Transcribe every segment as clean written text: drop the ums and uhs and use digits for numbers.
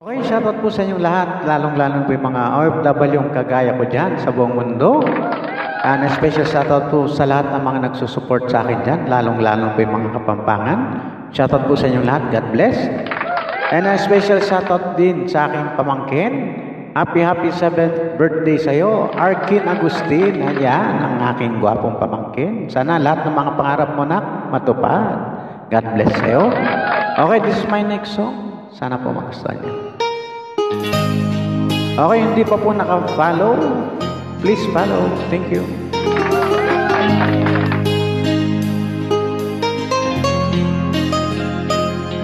Okay, shoutout po sa inyong lahat, lalong-lalong po yung mga OFW yung kagaya ko dyan sa buong mundo. And a special shoutout po sa lahat ng mga nagsusupport sa akin dyan, lalong-lalong po yung mga Kapampangan. Shoutout po sa inyong lahat, God bless. And a special shoutout din sa aking pamangkin. Happy 7th birthday sa iyo, Arkin Agustin. Ayan, ang aking gwapong pamangkin. Sana lahat ng mga pangarap mo na matupad. God bless sa iyo. Okay, this is my next song. Sana po magustuhan niyo. Okay, hindi pa po naka-follow, please follow. Thank you.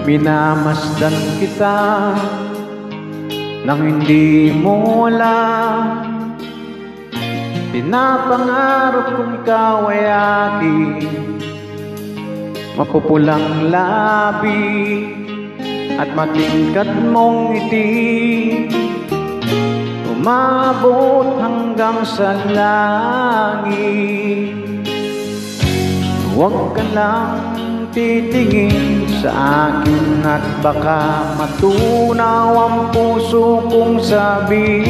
Minamasdan kita nang hindi mo alam. Pinapangarap kong ikaw ay aking mapupulang labi at matingkad mong ngiti, umabot hanggang sa langit. Huwag ka lang titingin sa akin at baka matunaw ang puso kong sabi.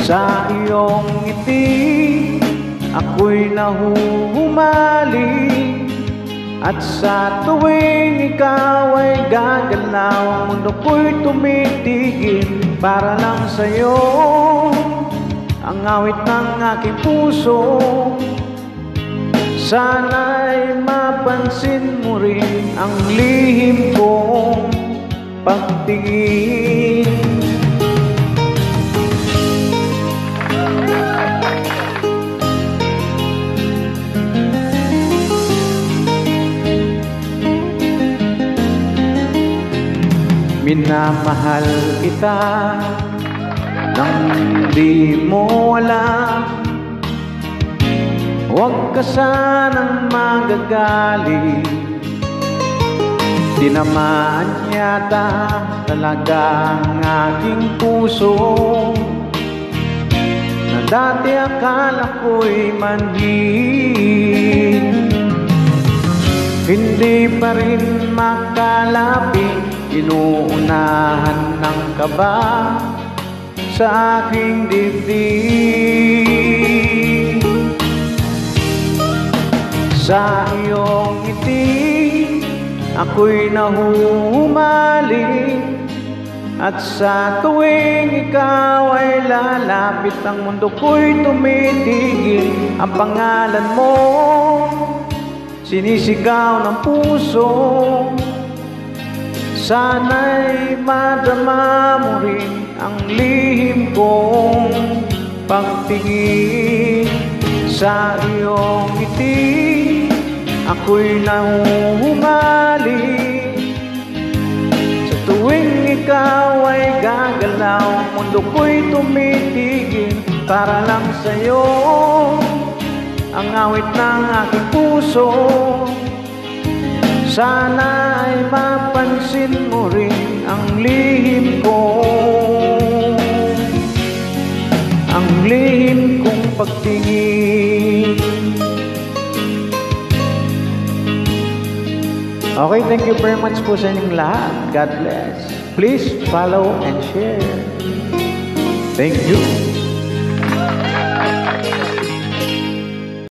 Sa iyong ngiti ako'y nahuhumali, at sa tuwing ikaw ay gagalaw, ang mundo ko'y tumitigil para lang sa'yo. Ang awit ng aking puso, sana'y mapansin mo rin ang lihim kong pagtingin. Minamahal kita nang di mo alam. Huwag ka sanang magagalit, tinamaan yata talaga ang aking puso na dati akala ko'y manhid. Hindi pa rin makalapit, inuunahan ng kaba sa aking dibdib. Sa iyong ngiti ako'y nahuhumali, at sa tuwing ikaw ay lalapit, ang mundo ko'y tumitigil. Ang pangalan mo sinisigaw ng puso, sana'y madama mo rin ang lihim kong pagtingin. Sa iyong ngiti ako'y nahuhumali, sa tuwing ikaw ay gagalaw, mundo ko'y tumitigil para lang sa'yo. Ang awit ng aking puso, sana ay mapansin mo rin ang lihim ko, ang lihim kong pagtingin. Okay, thank you very much po sa inyong lahat. God bless. Please follow and share. Thank you.